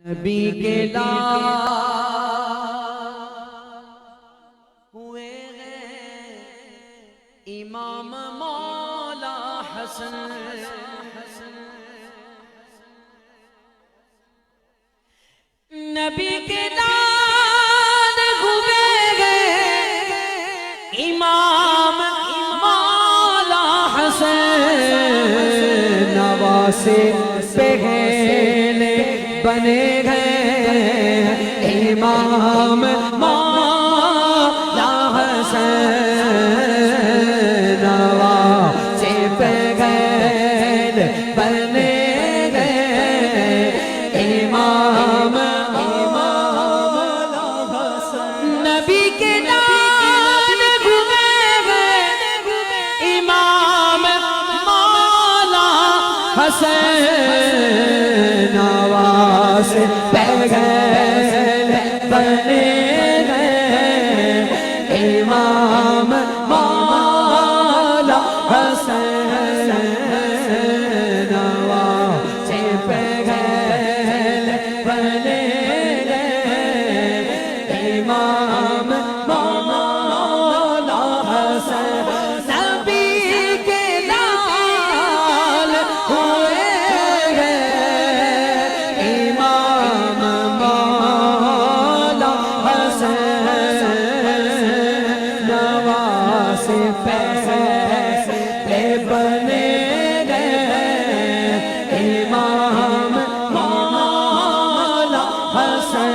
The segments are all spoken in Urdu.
نبی کے لال ہوئے ہیں امام مولا حسن، نبی کے لال ہوئے ہیں امام مولا حسن، نواسے پہلے بنے گئے امام مولا حسن، نواسے پہلے بنے گئے امام مولا حسن، نبی کے لال ہوئے ہیں امام مولا حسن، نواسے پہلے بنے گئے امام مولا حسن، نواسے پہلے بنے گئے امام مولا حسن، نبی کے لال ہوئے امام مولا حسن، نواسے پہلے بنے گئے امام مولا حسن،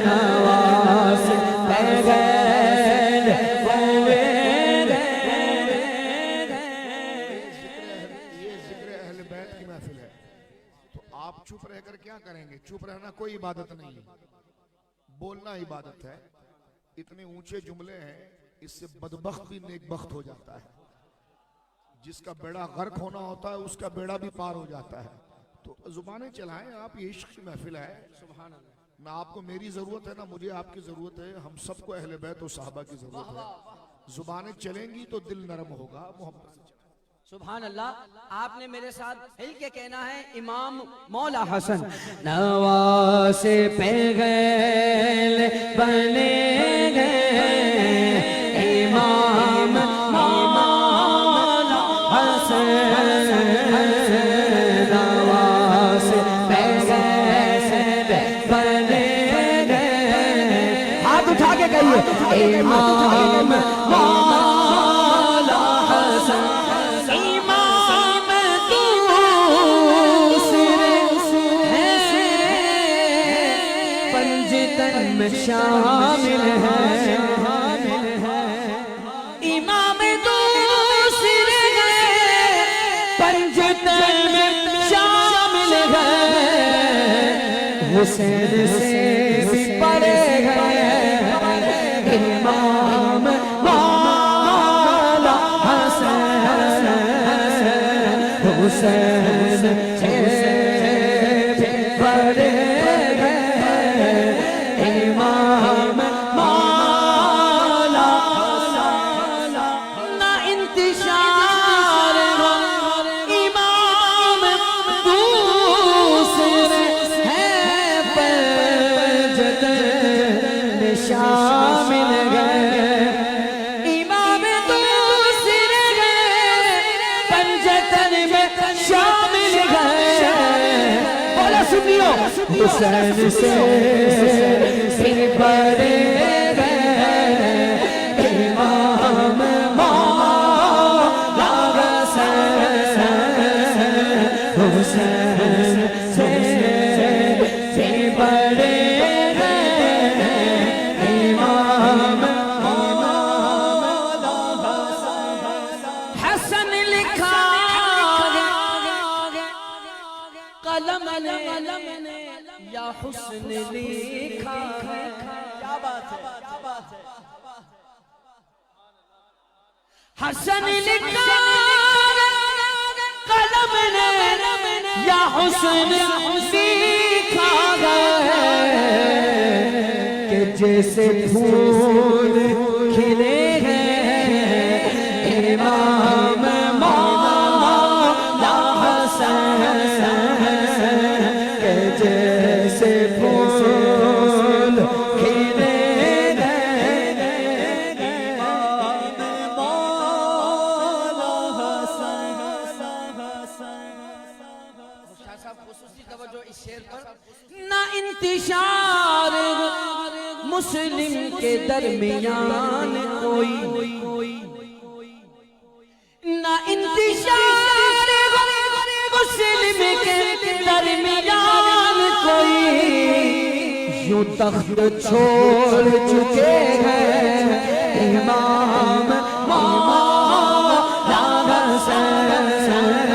نواسے پہلے ہوئے یہ ذکر اہل بیت کی محفل ہے، تو آپ چپ رہ کر کیا کریں گے؟ چپ رہنا کوئی عبادت نہیں ہے، بولنا عبادت ہے۔ اتنے اونچے جملے ہیں، اس سے بدبخت بھی نیک بخت ہو جاتا ہے، جس کا بیڑا غرق ہونا ہوتا ہے اس کا بیڑا بھی پار ہو جاتا ہے۔ تو زبانیں چلائیں آپ، یہ عشق کی محفل ہے، سبحان اللہ۔ نہ آپ کو میری ضرورت ہے نہ مجھے آپ کی ضرورت ہے، ہم سب کو اہل بیت و صحابہ کی ضرورت ہے۔ زبانیں چلیں گی تو دل نرم ہوگا، محبت سے چلیں۔ سبحان اللہ، آپ نے میرے ساتھ مل کے کہنا ہے امام مولا حسن، نواسے پہلے بنے گئے امام مولا حسن، نواسے پہلے بنے گئے، ہاتھ اٹھا کے کہیے امام مولا حسن، شامل ہے امام دوسرے گئے پنجتن میں شامل ہے، حسین سے بھی پڑے گئے امام مولا حسن، حسین سے بھی پڑے امام مولا حسن، نہ انتشار ہو امام دوسرے ہیں پنجتن میں شامل گئے، امام دوسرے گئے پنجتن میں شامل گئے، بولا سنیو حسین سے بڑے گئے امام مولا حسن، حسین سے بڑے گئے امام مولا حسن، حسن لکھا قلم نے یا حسن لکھا ہے، کیا بات ہے، کیا بات ہے، حسن لکھا قلم نے یا حسن لکھا ہے، کہ جیسے پھول کھلے ہیں امام مولا حسن، خصوصی توجہ اس شعر پر. نہ انتشار مسلم کے درمیان کوئی, نہ انتشار مسلم کے درمیان کوئی, یوں تخت چھوڑ چکے ہیں امام مولا حسین,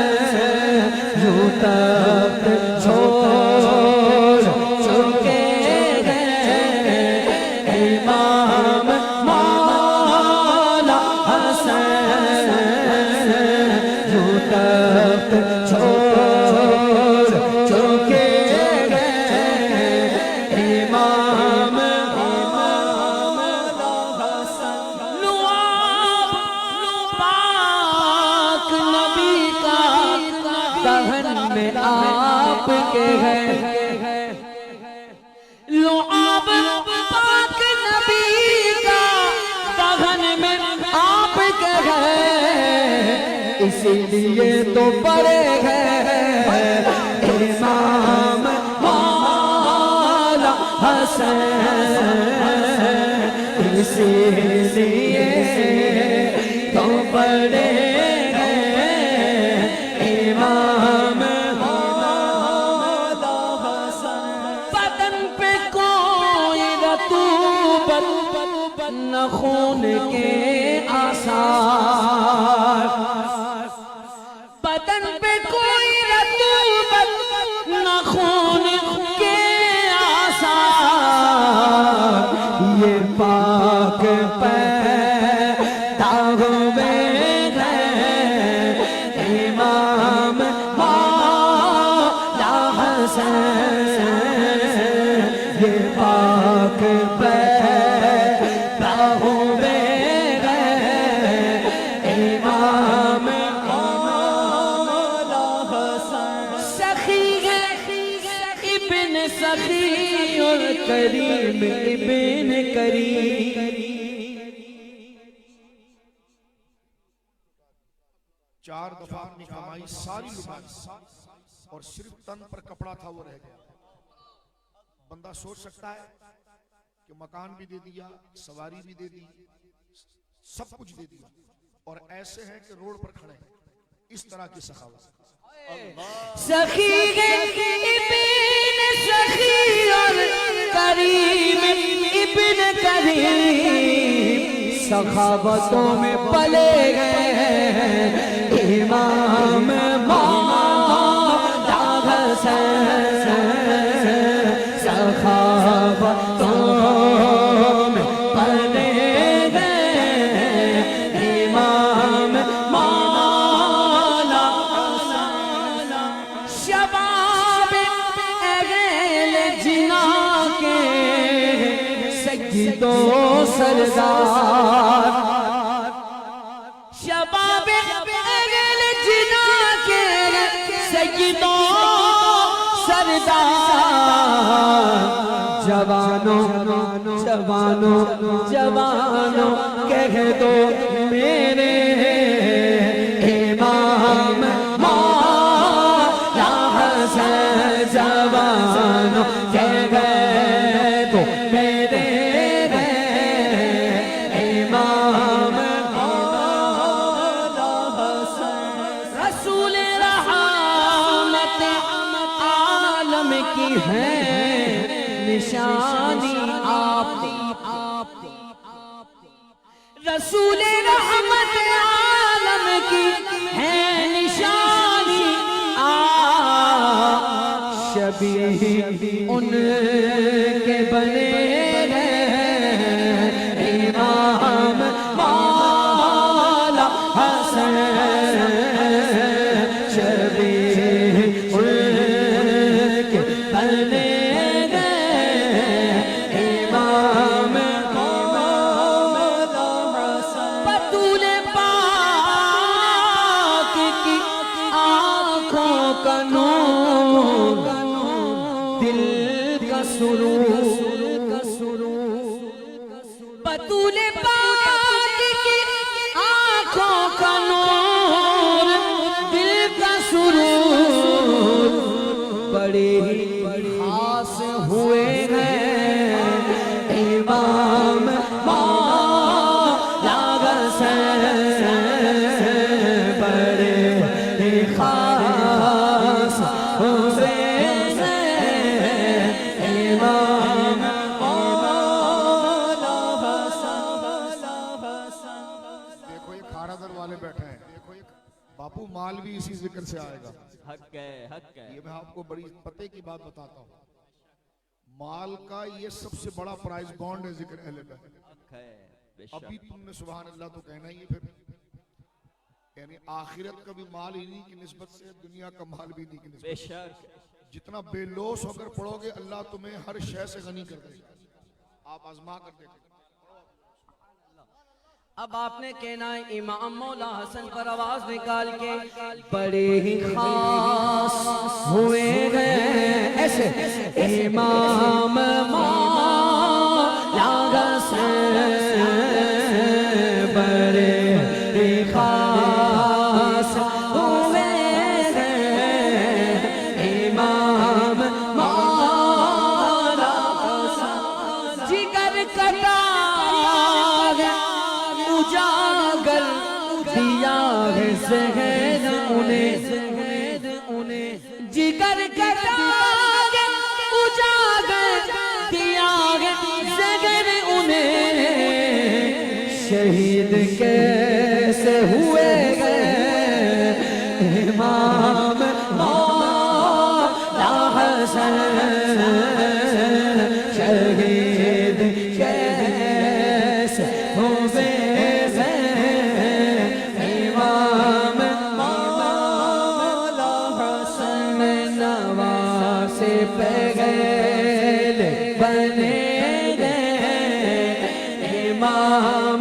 یوں تخت چھوڑ چکے ہیں امام مولا حسین, یوں تخت چھوڑ چکے ہیں امام مولا حسین. لعاب پاک نبی کا دہن میں آپ کے ہیں, لعاب پاک نبی کا دہن میں آپ کے ہیں, اسی لیے تو بڑے ہیں امام مولا حسین, اسی لیے تو بڑے ہیں امام مولا حسین. بدن پہ کوئی رطوبت نہ خون کے آثار, بدن پہ کوئی رطوبت نہ خون کے آثار, یہ پاک پیدا ہوئے ہیں امام مولا حسین, یہ پاک پیدا ہوئے ہیں امام مولا حسین. سخی ابن سخی اور کریم ابن کریم, چار دفعہ اپنی کمائی ساری لٹائی اور صرف تن پر کپڑا تھا وہ رہ گیا. بندہ سوچ سکتا ہے کہ مکان بھی دے دیا, سواری بھی دے دی, سب کچھ دے دیا, اور ایسے ہیں کہ روڈ پر کھڑے ہیں. اس طرح کی سخاوت. سخی ابن سخی اور کریم ابن کریم سخاوتوں میں پلے گئے ہیں امام مولا حسین, سخاوتوں میں پلے گئے امام مولا حسین. شباب اہل جنا کے سجدوں سردار, شباب اہل جنا کے سجدوں سردار, جوانوں جوانوں جوانوں کہہ دو میرے امام مولا حسین, جوانوں کہہ دو میرے امام مولا حسین. رسول رحمت عالم کی ہے نشانی آپ, رسول رحمت عالم کی ہے نشانی آپ, شبیہ ان کے بنے ہیں امام مولا حسین, شبیہ ان کے بنے امام مولا حسین. بطول پاک کی آنکھوں کا نور, دل کا سرور, بطول پاک کی آنکھوں کا نور, دل کا سرور, بڑے ہی خاص ہوئے ہیں امام مولا حسن بڑے ہی خاص ہوئے ہیں امام مولا حسن۔ دیکھو یہ کھارا در والے بیٹھے ہیں، دیکھو یہ باپو مال بھی اسی ذکر سے آئے گا۔ حق ہے، حق ہے۔ یہ میں آپ کو بڑی پتے کی بات بتاتا ہوں، مال کا یہ سب سے بڑا پرائز بانڈ ہے ذکر اہل بیت۔ حق ہے، بے شک۔ ابھی تم نے سبحان اللہ تو کہنا ہی ہے، پھر یعنی آخرت کا بھی مال انہی کی نسبت سے، دنیا کا مال بھی انہی کی نسبت بے سے۔ شک۔ جتنا بے لوث ہو کر پڑھو گے اللہ تمہیں ہر شے سے غنی کر دے گا۔ آپ آزما کر دیکھیں۔ اب آپ نے کہنا ہے امام مولا حسن پر آواز نکال کے بڑے ہی خاص ہوئے ہیں ایسے امام مولا حسن بڑے ہی خاص ہوئے ہیں امام مولا حسن جگر کٹا اجاگر دیا ہے زہر انہیں جگر کٹا اجاگر دیا ہے زہر انہیں شہید کیسے ہوئے گئے امام مولا حسن شہید کیسے ہوئے پہلے بنے گئے امام